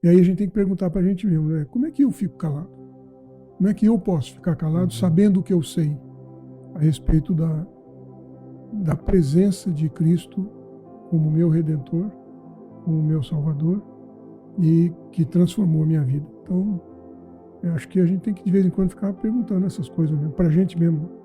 E aí a gente tem que perguntar para a gente mesmo, né? Como é que eu fico calado? Como é que eu posso ficar calado sabendo o que eu sei a respeito da presença de Cristo como meu Redentor, como meu Salvador e que transformou a minha vida? Então, eu acho que a gente tem que de vez em quando ficar perguntando essas coisas mesmo, para a gente mesmo.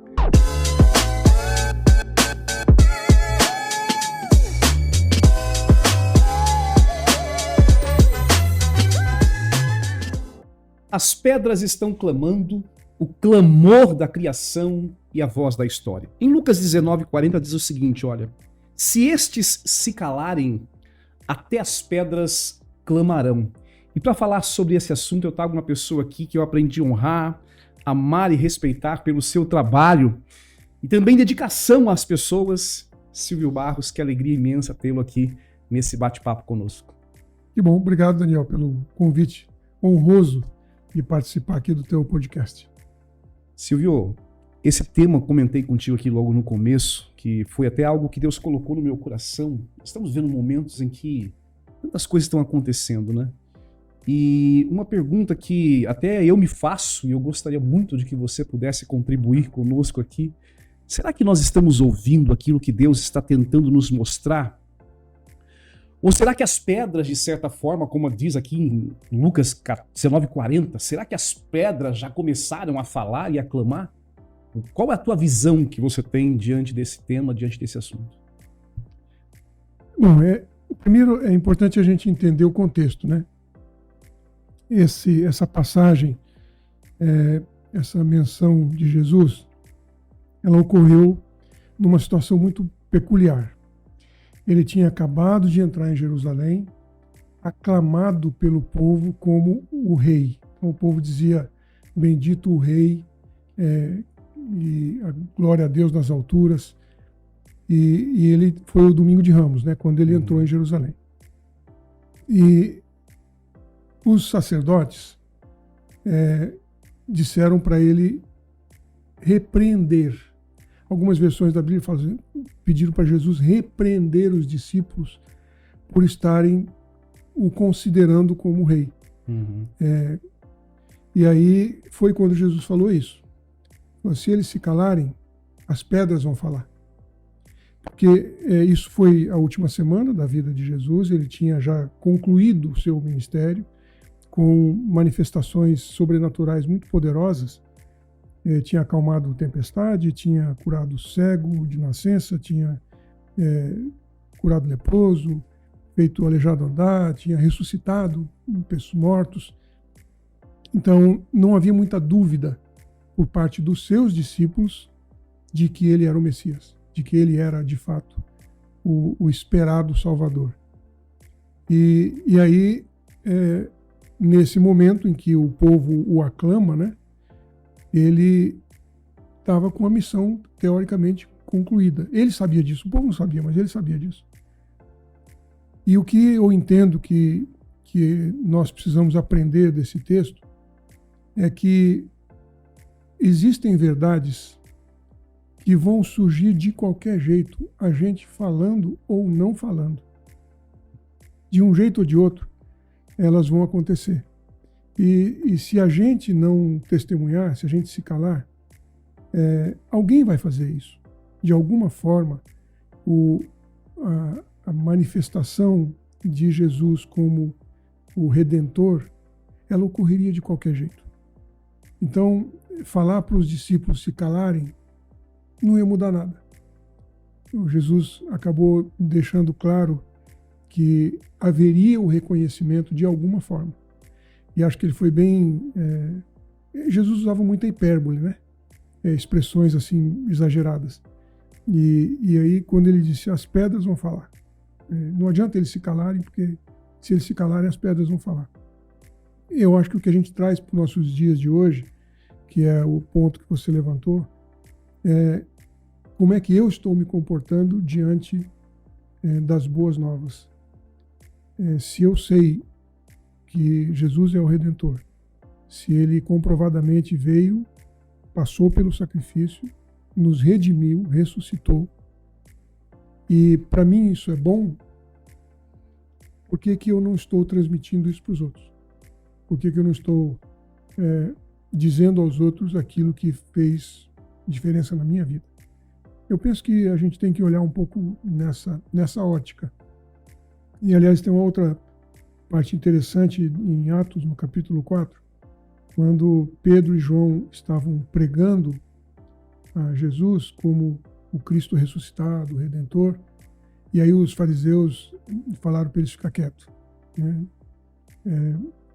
As pedras estão clamando, o clamor da criação e a voz da história. Em Lucas 19:40 diz o seguinte, olha: se estes se calarem, até as pedras clamarão. E para falar sobre esse assunto, eu trago uma pessoa aqui que eu aprendi a honrar, amar e respeitar pelo seu trabalho e também dedicação às pessoas. Silvio Barros, que alegria imensa tê-lo aqui nesse bate-papo conosco. Que bom, obrigado, Daniel, pelo convite honroso de participar aqui do teu podcast. Silvio, esse tema eu comentei contigo aqui logo no começo, que foi até algo que Deus colocou no meu coração. Estamos vendo momentos em que tantas coisas estão acontecendo, né? E uma pergunta que até eu me faço, e eu gostaria muito de que você pudesse contribuir conosco aqui: será que nós estamos ouvindo aquilo que Deus está tentando nos mostrar? Ou será que as pedras, de certa forma, como diz aqui em Lucas 19:40, será que as pedras já começaram a falar e a clamar? Qual é a tua visão que você tem diante desse tema, diante desse assunto? Bom, primeiro é importante a gente entender o contexto, né? Essa passagem, essa menção de Jesus, ela ocorreu numa situação muito peculiar. Ele tinha acabado de entrar em Jerusalém, aclamado pelo povo como o rei. Então, o povo dizia: bendito o rei, e a glória a Deus nas alturas. E ele foi o domingo de Ramos, né, quando ele entrou em Jerusalém. E os sacerdotes disseram para ele repreender. Algumas versões da Bíblia pediram para Jesus repreender os discípulos por estarem o considerando como rei. Uhum. E aí foi quando Jesus falou isso. Se eles se calarem, as pedras vão falar. Porque isso foi a última semana da vida de Jesus, ele tinha já concluído o seu ministério com manifestações sobrenaturais muito poderosas. Tinha acalmado tempestade, tinha curado cego de nascença, tinha curado leproso, feito aleijado andar, tinha ressuscitado pessoas mortos. Então, não havia muita dúvida por parte dos seus discípulos de que ele era o Messias, de que ele era, de fato, o esperado Salvador. E aí, nesse momento em que o povo o aclama, né, ele estava com a missão teoricamente concluída. Ele sabia disso, o povo não sabia, mas ele sabia disso. E o que eu entendo que nós precisamos aprender desse texto é que existem verdades que vão surgir de qualquer jeito, a gente falando ou não falando. De um jeito ou de outro, elas vão acontecer. E se a gente não testemunhar, se a gente se calar, alguém vai fazer isso. De alguma forma, a manifestação de Jesus como o Redentor, ela ocorreria de qualquer jeito. Então, falar para os discípulos se calarem não ia mudar nada. O Jesus acabou deixando claro que haveria o reconhecimento de alguma forma. E acho que ele foi bem... Jesus usava muita hipérbole, né? Expressões assim exageradas. E aí, quando ele disse, as pedras vão falar. Não adianta eles se calarem, porque se eles se calarem, as pedras vão falar. Eu acho que o que a gente traz para os nossos dias de hoje, que é o ponto que você levantou, é como é que eu estou me comportando diante das boas novas. Se eu sei que Jesus é o Redentor, se ele comprovadamente veio, passou pelo sacrifício, nos redimiu, ressuscitou, e para mim isso é bom, por que que eu não estou transmitindo isso para os outros? Por que que eu não estou dizendo aos outros aquilo que fez diferença na minha vida? Eu penso que a gente tem que olhar um pouco nessa ótica. E, aliás, tem uma outra parte interessante em Atos, no capítulo 4, quando Pedro e João estavam pregando a Jesus como o Cristo ressuscitado, o Redentor, e aí os fariseus falaram para eles ficar quietos, né?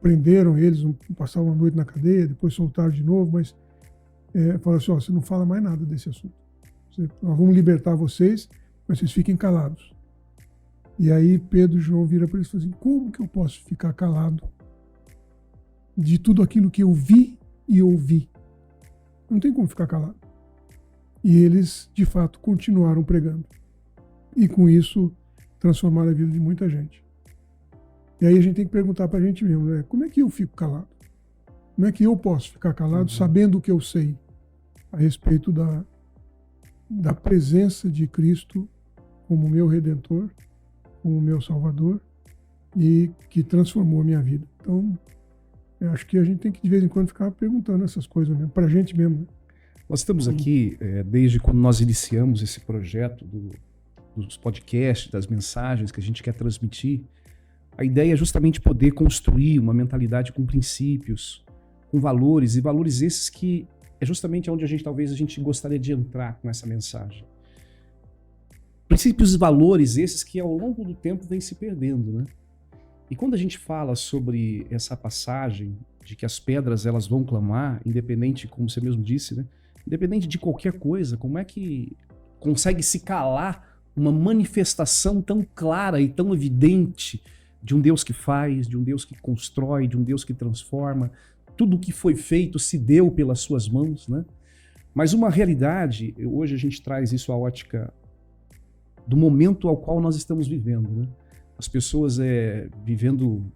Prenderam eles, passaram uma noite na cadeia, depois soltaram de novo, mas falaram assim, você não fala mais nada desse assunto. Nós vamos libertar vocês, mas vocês fiquem calados. E aí Pedro e João viram para eles e falaram assim, como que eu posso ficar calado de tudo aquilo que eu vi e ouvi? Não tem como ficar calado. E eles, de fato, continuaram pregando. E com isso, transformaram a vida de muita gente. E aí a gente tem que perguntar para a gente mesmo, né? Como é que eu fico calado? Como é que eu posso ficar calado sabendo o que eu sei a respeito da presença de Cristo como meu Redentor, como meu Salvador, e que transformou a minha vida? Então, eu acho que a gente tem que, de vez em quando, ficar perguntando essas coisas mesmo, para a gente mesmo, né? Nós estamos aqui, desde quando nós iniciamos esse projeto dos podcasts, das mensagens que a gente quer transmitir, a ideia é justamente poder construir uma mentalidade com princípios, com valores, e valores esses que é justamente onde talvez a gente gostaria de entrar com essa mensagem. Princípios e valores esses que ao longo do tempo vêm se perdendo, né? E quando a gente fala sobre essa passagem de que as pedras elas vão clamar, independente, como você mesmo disse, né? Independente de qualquer coisa, como é que consegue se calar uma manifestação tão clara e tão evidente de um Deus que faz, de um Deus que constrói, de um Deus que transforma? Tudo o que foi feito se deu pelas suas mãos, né? Mas uma realidade, hoje a gente traz isso à ótica do momento ao qual nós estamos vivendo, né? As pessoas vivendo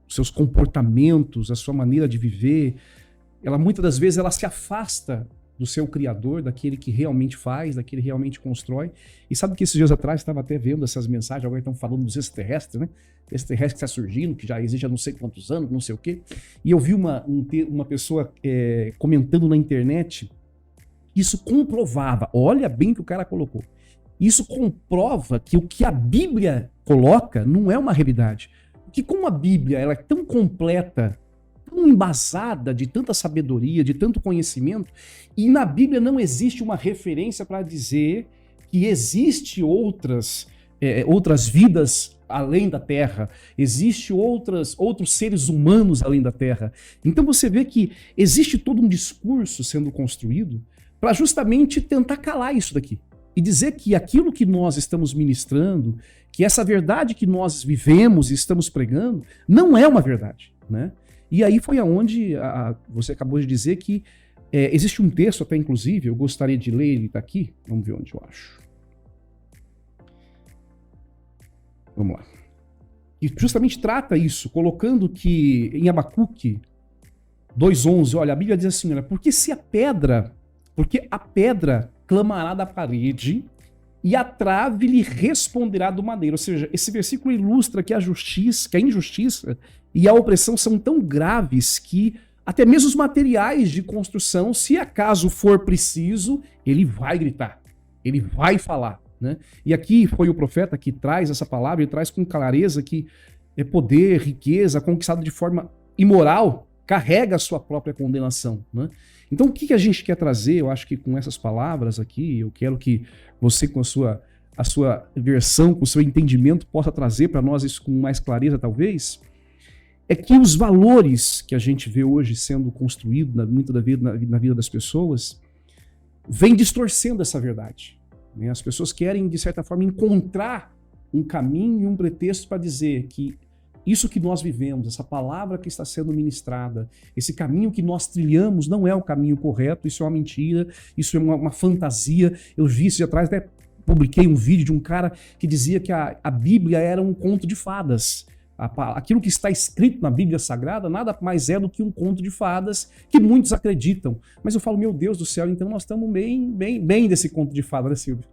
seus comportamentos, a sua maneira de viver, muitas das vezes ela se afasta do seu Criador, daquele que realmente faz, daquele que realmente constrói. E sabe que esses dias atrás estava até vendo essas mensagens, agora estão falando dos extraterrestres, né? Extraterrestre que está surgindo, que já existe há não sei quantos anos, não sei o quê. E eu vi uma pessoa comentando na internet, isso comprovava, olha bem o que o cara colocou, isso comprova que o que a Bíblia coloca não é uma realidade. Porque como a Bíblia ela é tão completa, tão embasada de tanta sabedoria, de tanto conhecimento, e na Bíblia não existe uma referência para dizer que existe outras vidas além da Terra, existe outros seres humanos além da Terra. Então você vê que existe todo um discurso sendo construído para justamente tentar calar isso daqui e dizer que aquilo que nós estamos ministrando, que essa verdade que nós vivemos e estamos pregando, não é uma verdade, né? E aí foi aonde você acabou de dizer que existe um texto até, inclusive, eu gostaria de ler, ele está aqui, vamos ver onde eu acho. Vamos lá. E justamente trata isso, colocando que em Abacuque 2:11, olha, a Bíblia diz assim, olha, porque a pedra clamará da parede e a trave lhe responderá do madeiro. Ou seja, esse versículo ilustra que a injustiça e a opressão são tão graves que até mesmo os materiais de construção, se acaso for preciso, ele vai gritar, ele vai falar, né? E aqui foi o profeta que traz essa palavra, ele traz com clareza que poder, riqueza, conquistado de forma imoral, carrega a sua própria condenação, né? Então o que a gente quer trazer, eu acho que com essas palavras aqui, eu quero que você com a sua versão, com o seu entendimento, possa trazer para nós isso com mais clareza talvez, é que os valores que a gente vê hoje sendo construídos na vida das pessoas vem distorcendo essa verdade, né? As pessoas querem, de certa forma, encontrar um caminho e um pretexto para dizer que isso que nós vivemos, essa palavra que está sendo ministrada, esse caminho que nós trilhamos não é o caminho correto, isso é uma mentira, isso é uma fantasia. Eu vi isso de atrás, até publiquei um vídeo de um cara que dizia que a Bíblia era um conto de fadas. Aquilo que está escrito na Bíblia Sagrada nada mais é do que um conto de fadas que muitos acreditam. Mas eu falo, meu Deus do céu, então nós estamos bem desse conto de fadas, né, Silvio?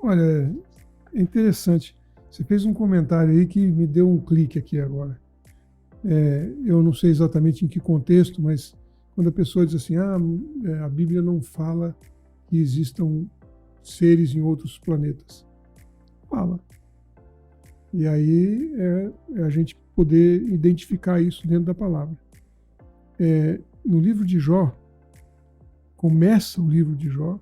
Olha, é interessante. Você fez um comentário aí que me deu um clique aqui agora. Eu não sei exatamente em que contexto, mas quando a pessoa diz assim, a Bíblia não fala que existam seres em outros planetas. Fala. E aí é a gente poder identificar isso dentro da palavra. No livro de Jó, começa o livro de Jó,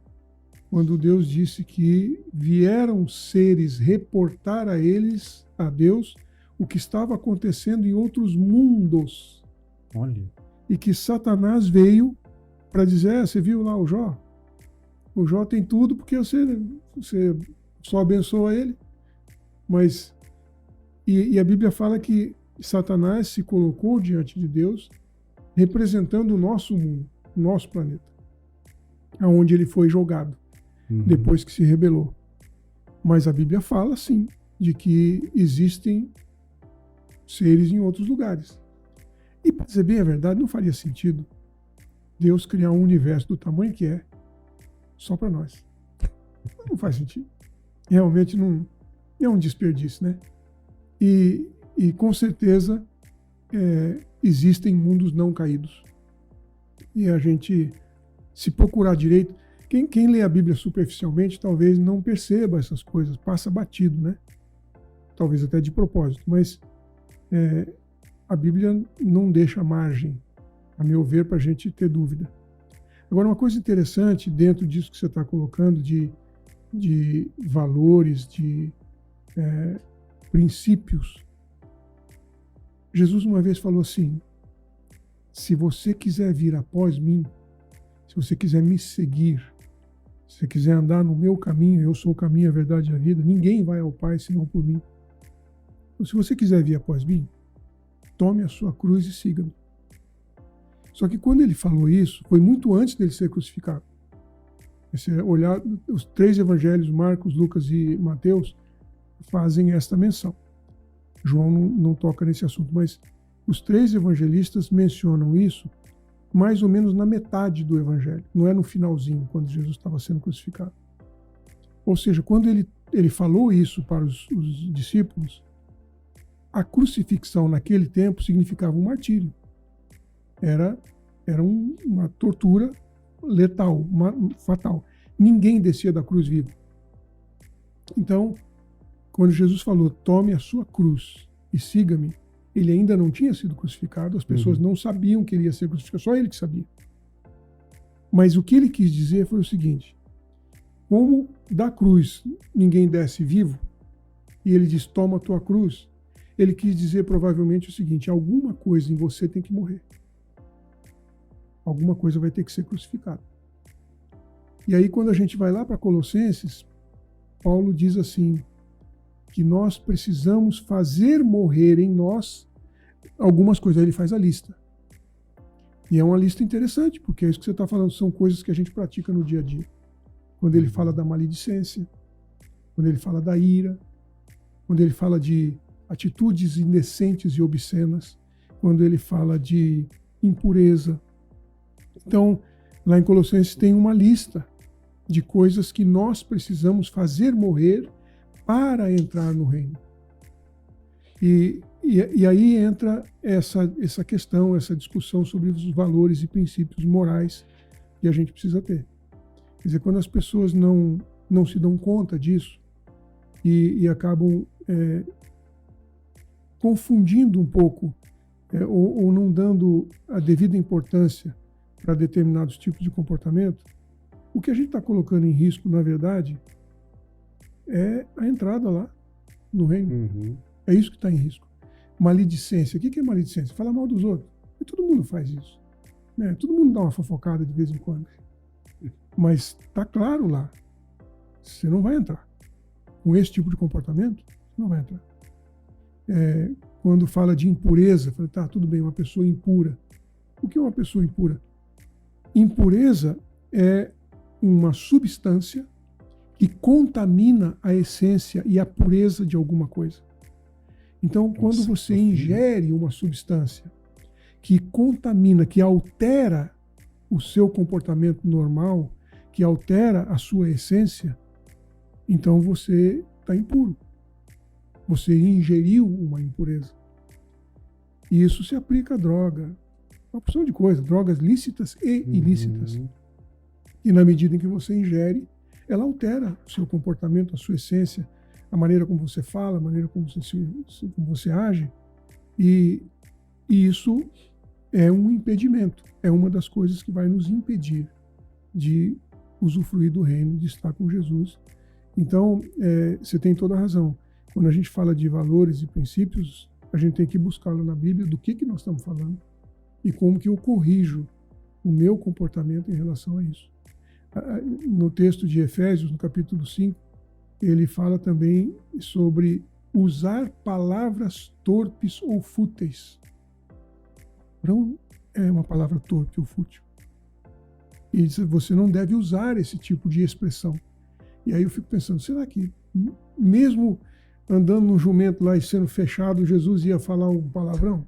quando Deus disse que vieram seres reportar a eles, a Deus, o que estava acontecendo em outros mundos. Olha. E que Satanás veio para dizer, você viu lá o Jó? O Jó tem tudo porque você só abençoa ele. Mas, e a Bíblia fala que Satanás se colocou diante de Deus representando o nosso mundo, o nosso planeta, aonde ele foi jogado, depois que se rebelou. Mas a Bíblia fala, sim, de que existem seres em outros lugares. E, para dizer bem a verdade, não faria sentido Deus criar um universo do tamanho que é, só para nós. Não faz sentido. Realmente não é um desperdício, né? E com certeza existem mundos não caídos. E a gente, se procurar direito, quem lê a Bíblia superficialmente talvez não perceba essas coisas, passa batido, né? Talvez até de propósito, mas a Bíblia não deixa margem, a meu ver, para a gente ter dúvida. Agora, uma coisa interessante dentro disso que você está colocando de valores, de princípios, Jesus uma vez falou assim, se você quiser vir após mim, se você quiser me seguir, se você quiser andar no meu caminho, eu sou o caminho, a verdade e a vida, ninguém vai ao Pai senão por mim. Então, se você quiser vir após mim, tome a sua cruz e siga-me. Só que quando ele falou isso, foi muito antes dele ser crucificado. Se você olhar, os 3 evangelhos, Marcos, Lucas e Mateus, fazem esta menção. João não toca nesse assunto, mas os 3 evangelistas mencionam isso mais ou menos na metade do evangelho. Não é no finalzinho, quando Jesus estava sendo crucificado. Ou seja, quando ele falou isso para os discípulos, a crucifixão naquele tempo significava um martírio. Era uma tortura letal, fatal. Ninguém descia da cruz vivo. Então, quando Jesus falou, tome a sua cruz e siga-me, ele ainda não tinha sido crucificado, as pessoas não sabiam que ele ia ser crucificado, só ele que sabia. Mas o que ele quis dizer foi o seguinte, como da cruz ninguém desce vivo, e ele diz, toma a tua cruz, ele quis dizer provavelmente o seguinte, alguma coisa em você tem que morrer. Alguma coisa vai ter que ser crucificada. E aí quando a gente vai lá para Colossenses, Paulo diz assim, que nós precisamos fazer morrer em nós algumas coisas. Aí ele faz a lista. E é uma lista interessante, porque é isso que você está falando, são coisas que a gente pratica no dia a dia. Quando ele fala da maledicência, quando ele fala da ira, quando ele fala de atitudes indecentes e obscenas, quando ele fala de impureza. Então, lá em Colossenses tem uma lista de coisas que nós precisamos fazer morrer para entrar no reino. E aí entra essa questão, essa discussão sobre os valores e princípios morais que a gente precisa ter. Quer dizer, quando as pessoas não se dão conta disso e acabam confundindo um pouco ou não dando a devida importância para determinados tipos de comportamento, o que a gente está colocando em risco, na verdade, é a entrada lá no reino. É isso que está em risco. Maledicência. O que é maledicência? Falar mal dos outros. E todo mundo faz isso. Né? Todo mundo dá uma fofocada de vez em quando. Mas está claro lá. Você não vai entrar. Com esse tipo de comportamento, você não vai entrar. Quando fala de impureza, fala, tá, tudo bem, uma pessoa impura. O que é uma pessoa impura? Impureza é uma substância que contamina a essência e a pureza de alguma coisa. Então, quando você ingere uma substância que contamina, que altera o seu comportamento normal, que altera a sua essência, então você está impuro. você ingeriu uma impureza. E isso se aplica à droga, uma opção de coisas, drogas lícitas e ilícitas. E na medida em que você ingere, ela altera o seu comportamento, a sua essência, a maneira como você fala, a maneira como você age. E isso é um impedimento, é uma das coisas que vai nos impedir de usufruir do reino, de estar com Jesus. Então, você tem toda a razão. Quando a gente fala de valores e princípios, a gente tem que buscá-lo na Bíblia, do que nós estamos falando e como que eu corrijo o meu comportamento em relação a isso. No texto de Efésios, no capítulo 5, ele fala também sobre usar palavras torpes ou fúteis. Não é uma palavra torpe ou fútil. E diz, você não deve usar esse tipo de expressão. E aí eu fico pensando, será que mesmo andando num jumento lá e sendo fechado, Jesus ia falar um palavrão?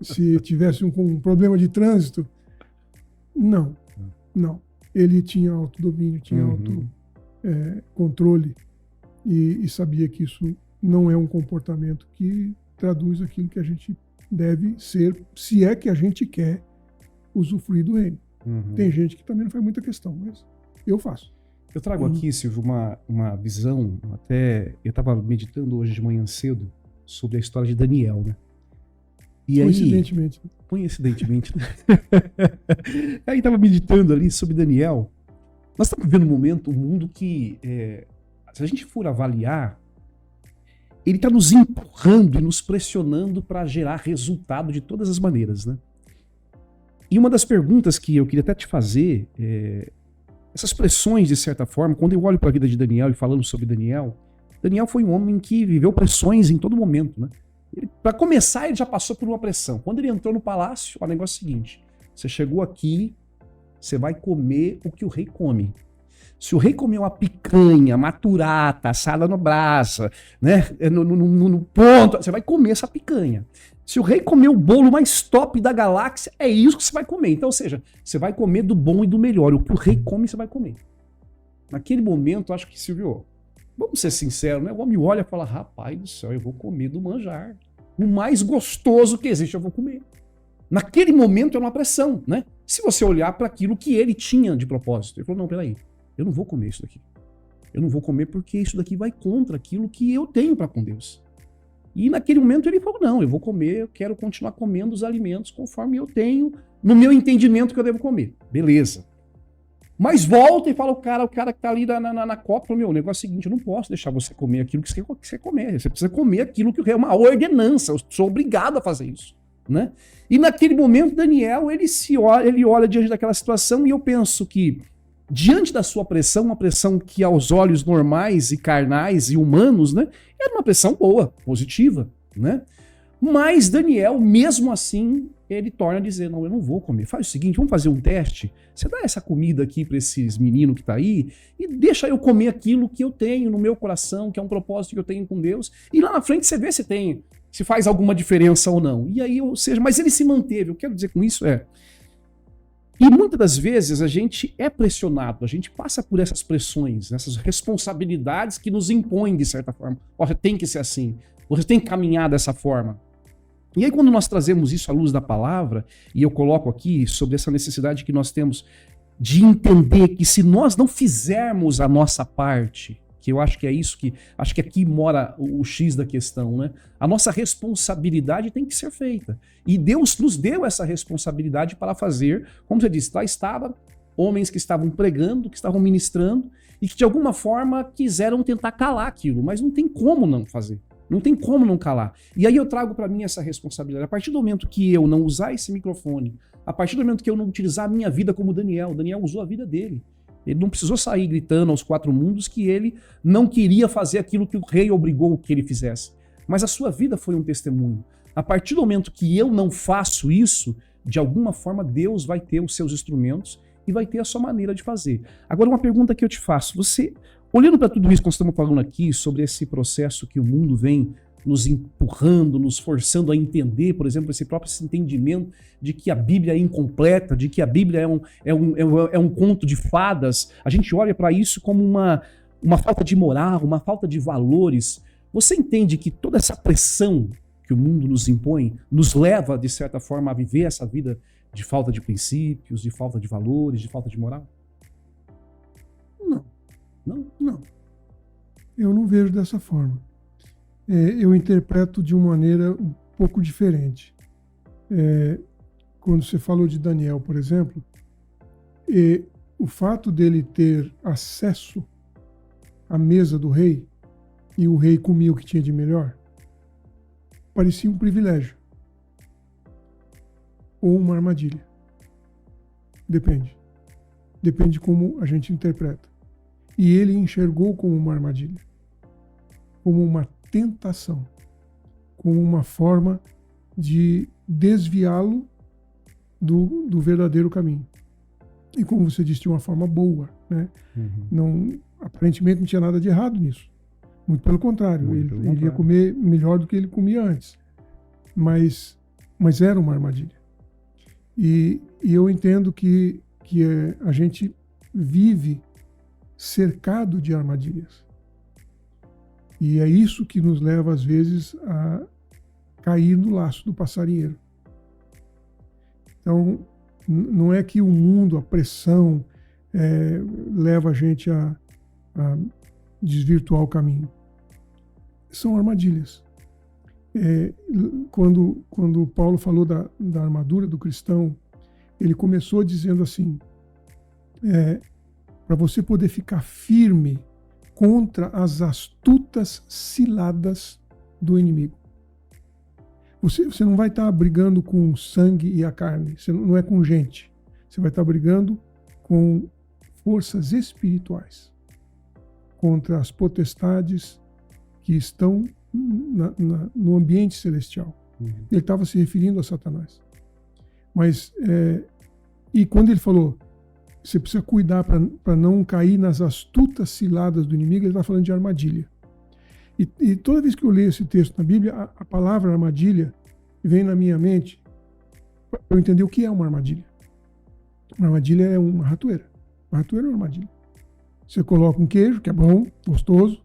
Se tivesse um problema de trânsito? Não. Ele tinha autodomínio, tinha autocontrole e sabia que isso não é um comportamento que traduz aquilo que a gente deve ser, se é que a gente quer usufruir do reino. Tem gente que também não faz muita questão, mas eu faço. Eu trago aqui, Silvio, uma visão, até eu estava meditando hoje de manhã cedo sobre a história de Daniel, né? E coincidentemente, né? Aí estava meditando ali sobre Daniel. Nós estamos vivendo um mundo que, se a gente for avaliar, ele está nos empurrando e nos pressionando para gerar resultado de todas as maneiras, né? E uma das perguntas que eu queria até te fazer, essas pressões, de certa forma, quando eu olho para a vida de Daniel e falando sobre Daniel foi um homem que viveu pressões em todo momento, né? Para começar, ele já passou por uma pressão. Quando ele entrou no palácio, o negócio é o seguinte: você chegou aqui, você vai comer o que o rei come. Se o rei comer uma picanha, maturata, assada no brasa, né, no ponto, você vai comer essa picanha. Se o rei comer o bolo mais top da galáxia, é isso que você vai comer. Então, ou seja, você vai comer do bom e do melhor. O que o rei come, você vai comer. Naquele momento, acho que, Silvio, vamos ser sinceros, né? O homem olha e fala, rapaz do céu, eu vou comer do manjar. O mais gostoso que existe, eu vou comer. Naquele momento, era uma pressão, né? Se você olhar para aquilo que ele tinha de propósito. Ele falou, não, peraí, eu não vou comer isso daqui. Eu não vou comer porque isso daqui vai contra aquilo que eu tenho para com Deus. E naquele momento ele falou, não, eu vou comer, eu quero continuar comendo os alimentos conforme eu tenho, no meu entendimento que eu devo comer. Beleza. Mas volta e fala o cara que tá ali na copa, falou, meu, o negócio é o seguinte, eu não posso deixar você comer aquilo que você quer comer. Você precisa comer aquilo que é uma ordenança, eu sou obrigado a fazer isso, né? E naquele momento, Daniel, ele olha diante daquela situação e eu penso que, diante da sua pressão, uma pressão que aos olhos normais e carnais e humanos, né, era uma pressão boa, positiva, né? Mas Daniel, mesmo assim, ele torna a dizer, não, eu não vou comer. Faz o seguinte, vamos fazer um teste. Você dá essa comida aqui para esses meninos que tá aí e deixa eu comer aquilo que eu tenho no meu coração, que é um propósito que eu tenho com Deus. E lá na frente você vê se faz alguma diferença ou não. E aí, ou seja, mas ele se manteve. Eu quero dizer com isso e muitas das vezes a gente é pressionado, a gente passa por essas pressões, essas responsabilidades que nos impõem de certa forma. Você tem que ser assim, você tem que caminhar dessa forma. E aí quando nós trazemos isso à luz da palavra, e eu coloco aqui sobre essa necessidade que nós temos de entender que se nós não fizermos a nossa parte, que eu acho que é isso acho que aqui mora o X da questão, né? A nossa responsabilidade tem que ser feita. E Deus nos deu essa responsabilidade para fazer, como você disse, lá estavam homens que estavam pregando, que estavam ministrando, e que de alguma forma quiseram tentar calar aquilo, mas não tem como não fazer. Não tem como não calar. E aí eu trago para mim essa responsabilidade. A partir do momento que eu não usar esse microfone, a partir do momento que eu não utilizar a minha vida como Daniel usou a vida dele. Ele não precisou sair gritando aos quatro mundos que ele não queria fazer aquilo que o rei obrigou que ele fizesse. Mas a sua vida foi um testemunho. A partir do momento que eu não faço isso, de alguma forma Deus vai ter os seus instrumentos e vai ter a sua maneira de fazer. Agora, uma pergunta que eu te faço. Você, olhando para tudo isso que nós estamos falando aqui, sobre esse processo que o mundo vem nos empurrando, nos forçando a entender, por exemplo, esse próprio entendimento de que a Bíblia é incompleta, de que a Bíblia é um conto de fadas, a gente olha para isso como uma falta de moral, uma falta de valores. Você entende que toda essa pressão que o mundo nos impõe nos leva, de certa forma, a viver essa vida de falta de princípios, de falta de valores, de falta de moral? Não, Não? eu não vejo dessa forma. Eu interpreto de uma maneira um pouco diferente. Quando você falou de Daniel, por exemplo, o fato dele ter acesso à mesa do rei, e o rei comia o que tinha de melhor, parecia um privilégio. Ou uma armadilha. Depende. Depende de como a gente interpreta. E ele enxergou como uma armadilha, como uma tentação, como uma forma de desviá-lo do verdadeiro caminho. E como você disse, de uma forma boa, né? Não, aparentemente não tinha nada de errado nisso. Muito pelo contrário, ele ia comer melhor do que ele comia antes. Mas era uma armadilha. E eu entendo que a gente vive cercado de armadilhas. E é isso que nos leva, às vezes, a cair no laço do passarinheiro. Então, não é que o mundo, a pressão, leva a gente a desvirtuar o caminho. São armadilhas. Quando Paulo falou da armadura do cristão, ele começou dizendo assim, para você poder ficar firme contra as astutas ciladas do inimigo. Você não vai estar brigando com o sangue e a carne, você não é com gente. Você vai estar brigando com forças espirituais, contra as potestades que estão no ambiente celestial. Ele estava se referindo a Satanás. Mas, e quando ele falou, você precisa cuidar para não cair nas astutas ciladas do inimigo, ele está falando de armadilha. E toda vez que eu leio esse texto na Bíblia, a palavra armadilha vem na minha mente para eu entender o que é uma armadilha. Uma armadilha é uma ratoeira. Uma ratoeira é uma armadilha. Você coloca um queijo, que é bom, gostoso,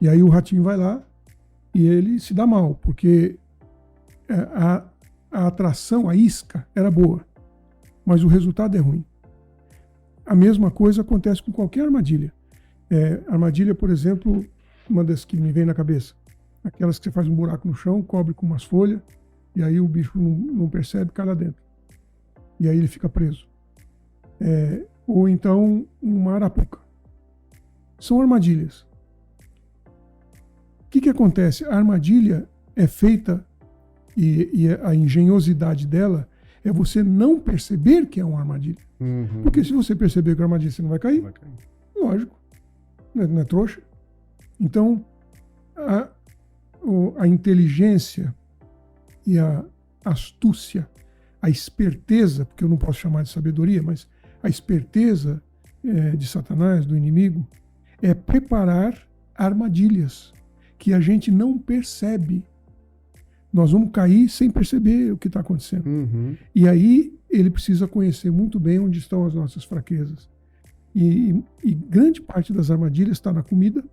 e aí o ratinho vai lá e ele se dá mal, porque a atração, a isca, era boa, mas o resultado é ruim. A mesma coisa acontece com qualquer armadilha. Armadilha, por exemplo, uma das que me vem na cabeça, aquelas que você faz um buraco no chão, cobre com umas folhas, e aí o bicho não percebe, cai lá dentro. E aí ele fica preso. Ou então uma arapuca. São armadilhas. O que acontece? A armadilha é feita, e a engenhosidade dela é você não perceber que é uma armadilha. Porque se você perceber que é uma armadilha, você não vai cair. Lógico. Não é trouxa. Então, a inteligência e a astúcia, a esperteza, porque eu não posso chamar de sabedoria, mas a esperteza de Satanás, do inimigo, é preparar armadilhas que a gente não percebe. Nós vamos cair sem perceber o que está acontecendo. E aí ele precisa conhecer muito bem onde estão as nossas fraquezas. E grande parte das armadilhas está na comida.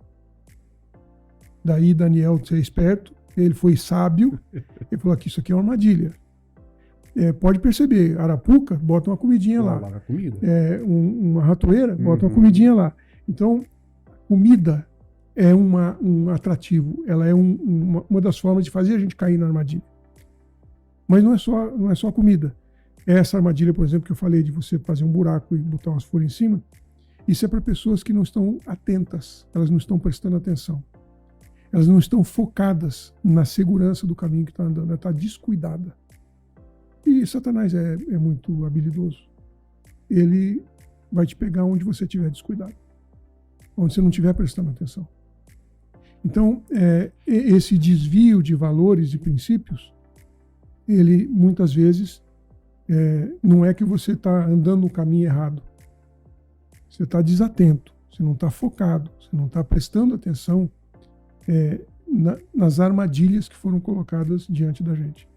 Daí Daniel ser esperto, ele foi sábio, ele falou que isso aqui é uma armadilha. Pode perceber, arapuca, bota uma comidinha lá. Uma ratoeira, bota uma comidinha lá. Então, comida é um atrativo, ela é uma das formas de fazer a gente cair na armadilha. Mas não é só comida. Essa armadilha, por exemplo, que eu falei de você fazer um buraco e botar umas folhas em cima, isso é para pessoas que não estão atentas, elas não estão prestando atenção. Elas não estão focadas na segurança do caminho que está andando, ela está descuidada. E Satanás é muito habilidoso. Ele vai te pegar onde você estiver descuidado, onde você não estiver prestando atenção. Então, esse desvio de valores e princípios, ele muitas vezes não é que você está andando no caminho errado. Você está desatento, você não está focado, você não está prestando atenção nas armadilhas que foram colocadas diante da gente.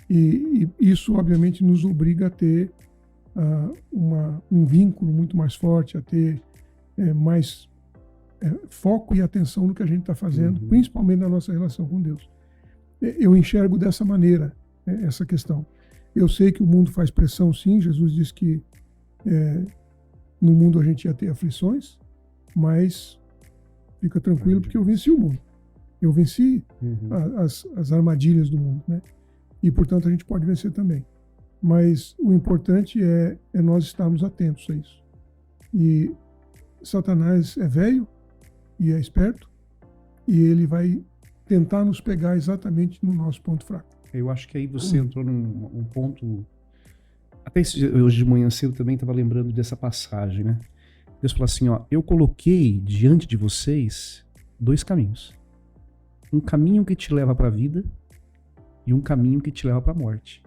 E isso, obviamente, nos obriga a ter um vínculo muito mais forte, a ter mais foco e atenção no que a gente está fazendo, principalmente na nossa relação com Deus. Eu enxergo dessa maneira, essa questão. Eu sei que o mundo faz pressão, sim. Jesus disse que no mundo a gente ia ter aflições, mas fica tranquilo porque eu venci o mundo. Eu venci as armadilhas do mundo, né? E, portanto, a gente pode vencer também. Mas o importante é nós estarmos atentos a isso. E Satanás é velho e é esperto, e ele vai tentar nos pegar exatamente no nosso ponto fraco. Eu acho que aí você entrou num ponto... Até hoje de manhã cedo também estava lembrando dessa passagem, né? Deus falou assim, ó, eu coloquei diante de vocês 2 caminhos. Um caminho que te leva para a vida e um caminho que te leva para a morte.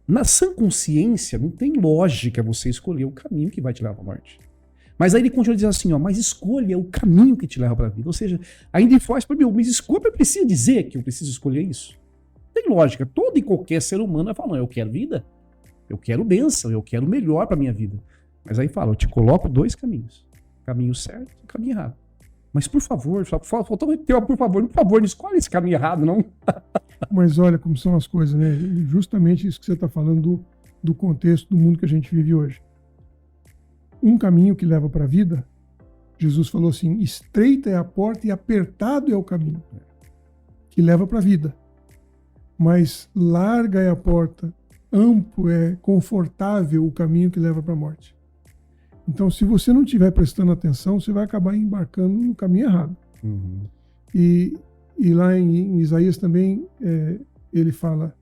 Na sã consciência, não tem lógica você escolher o caminho que vai te levar para a morte. Mas aí ele continua dizendo assim, ó, mas escolha o caminho que te leva para a vida. Ou seja, ainda ele faz para mim, mas escolha, precisa dizer que eu preciso escolher isso. Tem lógica. Todo e qualquer ser humano vai falar, não, eu quero vida, eu quero bênção, eu quero o melhor para minha vida. Mas aí fala, eu te coloco 2 caminhos. O caminho certo e o caminho errado. Mas por favor, faltou por favor, não escolhe esse caminho errado, não. Mas olha como são as coisas, né? Justamente isso que você está falando do contexto do mundo que a gente vive hoje. Um caminho que leva para a vida, Jesus falou assim, estreita é a porta e apertado é o caminho que leva para a vida. Mas larga é a porta, amplo é confortável o caminho que leva para a morte. Então, se você não estiver prestando atenção, você vai acabar embarcando no caminho errado. E lá em Isaías também, ele fala,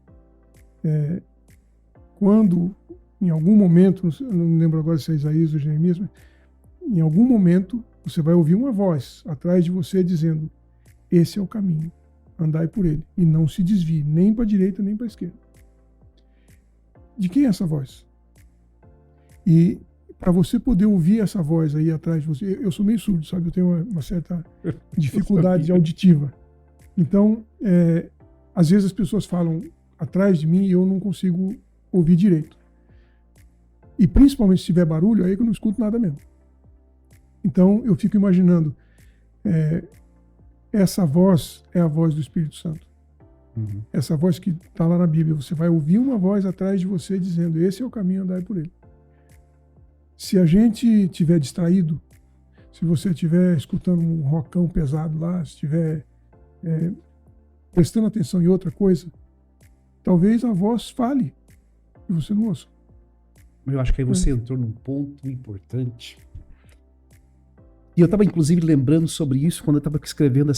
quando, em algum momento, não me lembro agora se é Isaías ou Jeremias, mas em algum momento você vai ouvir uma voz atrás de você dizendo, esse é o caminho, andai por ele, e não se desvie, nem para a direita, nem para a esquerda. De quem é essa voz? E para você poder ouvir essa voz aí atrás de você, eu sou meio surdo, sabe? Eu tenho uma certa dificuldade auditiva. Então, às vezes as pessoas falam atrás de mim e eu não consigo ouvir direito. E principalmente se tiver barulho, aí que eu não escuto nada mesmo. Então, eu fico imaginando, essa voz é a voz do Espírito Santo. Essa voz que está lá na Bíblia, você vai ouvir uma voz atrás de você dizendo, esse é o caminho, andai por ele. Se a gente estiver distraído, se você estiver escutando um rockão pesado lá, se estiver prestando atenção em outra coisa, talvez a voz fale e você não ouça. Eu acho que aí você entrou num ponto importante. E eu estava, inclusive, lembrando sobre isso quando eu estava escrevendo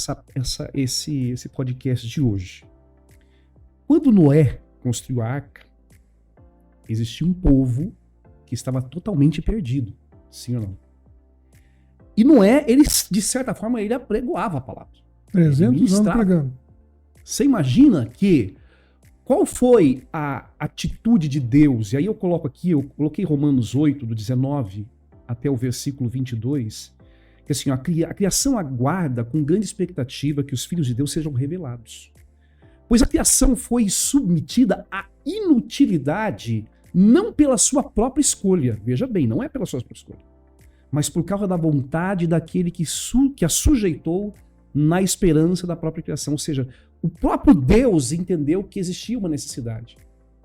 esse podcast de hoje. Quando Noé construiu a arca, existia um povo que estava totalmente perdido. Sim ou não? E Noé, ele, de certa forma, ele apregoava a palavra. 300 anos pregando. Você imagina que... Qual foi a atitude de Deus? E aí eu coloquei Romanos 8, do 19 até o versículo 22, que assim, a criação aguarda com grande expectativa que os filhos de Deus sejam revelados. Pois a criação foi submetida à inutilidade, não pela sua própria escolha. Veja bem, não é pela sua própria escolha, mas por causa da vontade daquele que a sujeitou na esperança da própria criação. Ou seja, o próprio Deus entendeu que existia uma necessidade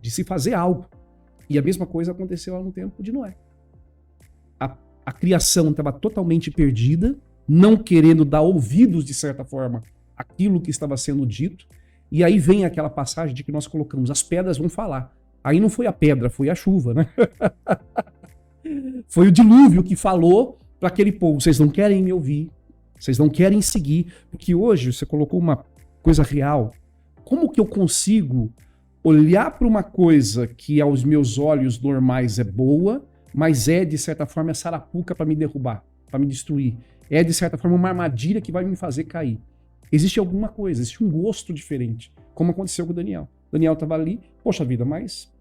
de se fazer algo. E a mesma coisa aconteceu lá no tempo de Noé. A criação estava totalmente perdida, não querendo dar ouvidos, de certa forma, àquilo que estava sendo dito. E aí vem aquela passagem de que nós colocamos, as pedras vão falar. Aí não foi a pedra, foi a chuva, né? Foi o dilúvio que falou para aquele povo, vocês não querem me ouvir, vocês não querem seguir, porque hoje você colocou uma coisa real. Como que eu consigo olhar para uma coisa que aos meus olhos normais é boa, mas é, de certa forma, sarapuca para me derrubar, para me destruir? É, de certa forma, uma armadilha que vai me fazer cair. Existe alguma coisa, existe um gosto diferente, como aconteceu com o Daniel. Daniel estava ali, poxa vida, mas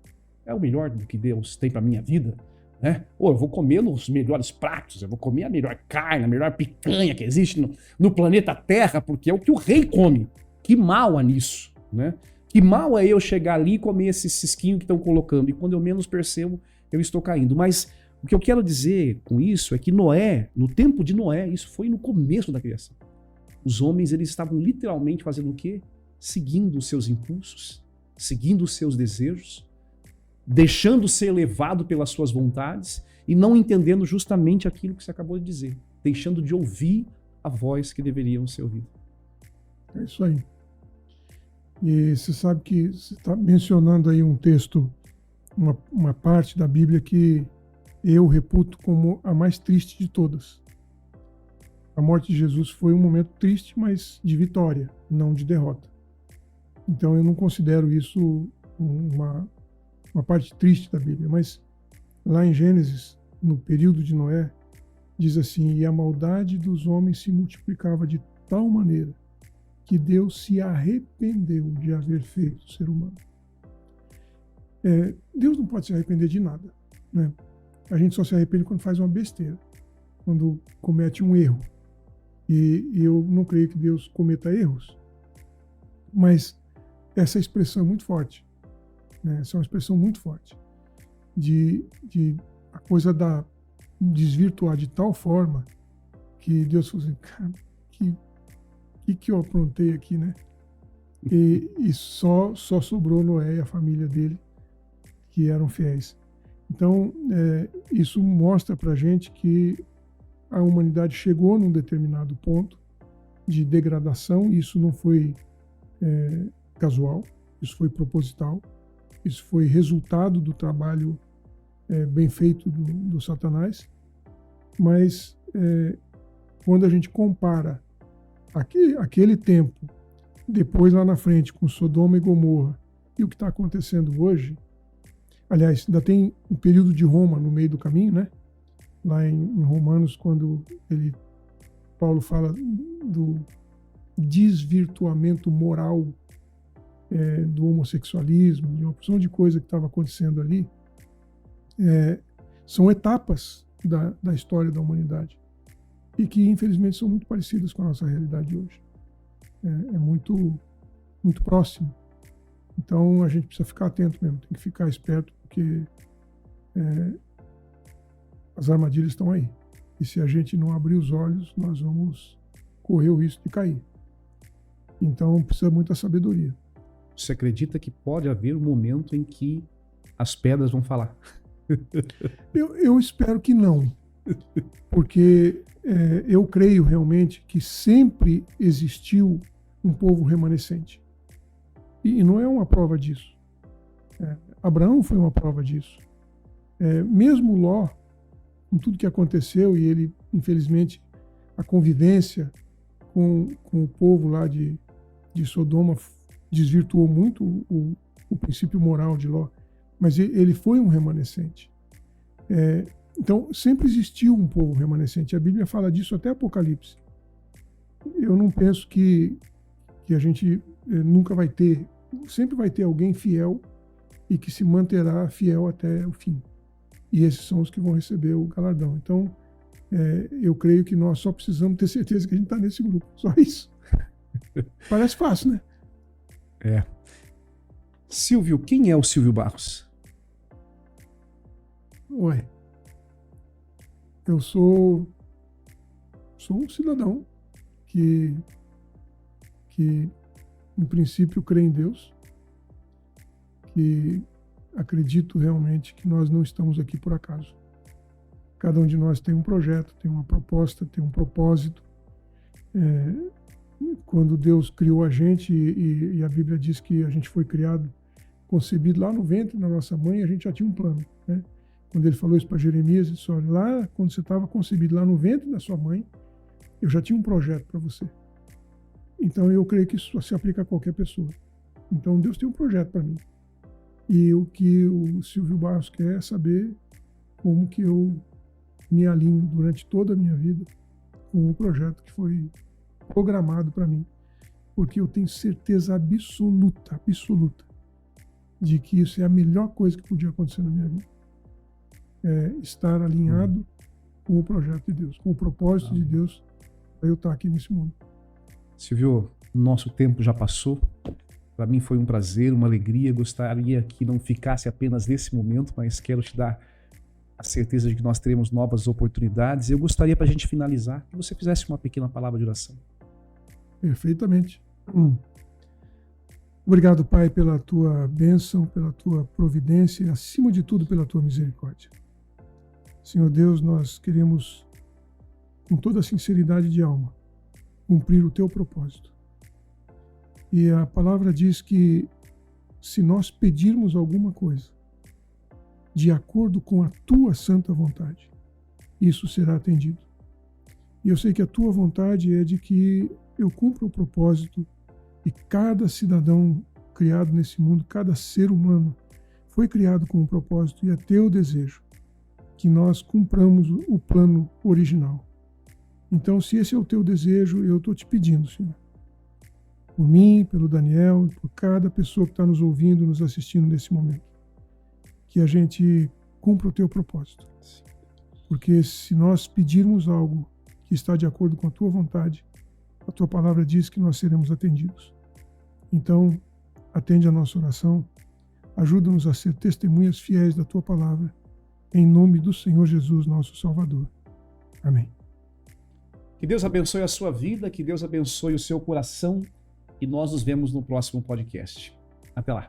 é o melhor do que Deus tem para minha vida, né? Ou eu vou comer os melhores pratos, eu vou comer a melhor carne, a melhor picanha que existe no planeta Terra, porque é o que o rei come. Que mal há nisso, né? Que mal é eu chegar ali e comer esse cisquinho que estão colocando, e quando eu menos percebo, eu estou caindo. Mas O que eu quero dizer com isso é que Noé, no tempo de Noé, isso foi no começo da criação. Os homens, eles estavam literalmente fazendo o quê? Seguindo os seus impulsos, seguindo os seus desejos, deixando ser levado pelas suas vontades e não entendendo justamente aquilo que você acabou de dizer, deixando de ouvir a voz que deveriam ser ouvida. É isso aí. E você sabe que você está mencionando aí um texto, uma parte da Bíblia que eu reputo como a mais triste de todas. A morte de Jesus foi um momento triste, mas de vitória, não de derrota. Então eu não considero isso uma parte triste da Bíblia. Mas lá em Gênesis, no período de Noé, diz assim: e a maldade dos homens se multiplicava de tal maneira que Deus se arrependeu de haver feito o ser humano. Deus não pode se arrepender de nada, né? A gente só se arrepende quando faz uma besteira, quando comete um erro. E eu não creio que Deus cometa erros, mas essa expressão é muito forte, né? Essa é uma expressão muito forte de a coisa desvirtuar de tal forma que Deus falou assim: cara, que eu aprontei aqui, né? E só sobrou Noé e a família dele, que eram fiéis. Então, isso mostra pra gente que a humanidade chegou num determinado ponto de degradação, e isso não foi casual, isso foi proposital, isso foi resultado do trabalho bem feito do Satanás. Mas quando a gente compara aquele tempo, depois lá na frente, com Sodoma e Gomorra, e o que está acontecendo hoje, aliás, ainda tem um período de Roma no meio do caminho, né? Lá em Romanos, quando Paulo fala do desvirtuamento moral do homossexualismo, de uma porção de coisa que estava acontecendo ali, são etapas da história da humanidade e que, infelizmente, são muito parecidas com a nossa realidade hoje. É muito, muito próximo. Então, a gente precisa ficar atento mesmo, tem que ficar esperto, porque as armadilhas estão aí. E se a gente não abrir os olhos, nós vamos correr o risco de cair. Então, precisa muita sabedoria. Você acredita que pode haver um momento em que as pedras vão falar? Eu espero que não, porque eu creio realmente que sempre existiu um povo remanescente. E não é uma prova disso. Abraão foi uma prova disso. Mesmo Ló, com tudo que aconteceu, e ele, infelizmente, a convivência com o povo lá de Sodoma desvirtuou muito o princípio moral de Ló, mas ele foi um remanescente. Então, sempre existiu um povo remanescente. A Bíblia fala disso até Apocalipse. Eu não penso que a gente nunca vai ter, sempre vai ter alguém fiel e que se manterá fiel até o fim. E esses são os que vão receber o galardão. Então, eu creio que nós só precisamos ter certeza que a gente está nesse grupo. Só isso. Parece fácil, né? Silvio, quem é o Silvio Barros? Ué, eu sou um cidadão que em princípio crê em Deus, que acredito realmente que nós não estamos aqui por acaso. Cada um de nós tem um projeto, tem uma proposta, tem um propósito. Quando Deus criou a gente, e a Bíblia diz que a gente foi criado, concebido lá no ventre da nossa mãe, a gente já tinha um plano, né? Quando ele falou isso para Jeremias, ele disse: olha, lá quando você estava concebido lá no ventre da sua mãe, eu já tinha um projeto para você. Então eu creio que isso se aplica a qualquer pessoa. Então Deus tem um projeto para mim. E o que o Silvio Barros quer é saber como que eu me alinho durante toda a minha vida com o projeto que foi programado para mim. Porque eu tenho certeza absoluta de que isso é a melhor coisa que podia acontecer na minha vida. Estar alinhado com o projeto de Deus, com o propósito de Deus, para eu estar aqui nesse mundo. Silvio, nosso tempo já passou. Para mim foi um prazer, uma alegria. Gostaria que não ficasse apenas nesse momento, mas quero te dar a certeza de que nós teremos novas oportunidades. Eu gostaria, para a gente finalizar, que você fizesse uma pequena palavra de oração. Perfeitamente. Obrigado, Pai, pela tua bênção, pela tua providência e, acima de tudo, pela tua misericórdia. Senhor Deus, nós queremos, com toda a sinceridade de alma, cumprir o teu propósito. E a palavra diz que se nós pedirmos alguma coisa de acordo com a tua santa vontade, isso será atendido. E eu sei que a tua vontade é de que eu cumpra o propósito, e cada cidadão criado nesse mundo, cada ser humano foi criado com um propósito, e é teu desejo que nós cumpramos o plano original. Então, se esse é o teu desejo, eu estou te pedindo, Senhor, por mim, pelo Daniel, e por cada pessoa que está nos ouvindo, nos assistindo nesse momento, que a gente cumpra o teu propósito. Porque se nós pedirmos algo que está de acordo com a tua vontade, a tua palavra diz que nós seremos atendidos. Então, atende a nossa oração, ajuda-nos a ser testemunhas fiéis da tua palavra, em nome do Senhor Jesus, nosso Salvador. Amém. Que Deus abençoe a sua vida, que Deus abençoe o seu coração, e nós nos vemos no próximo podcast. Até lá.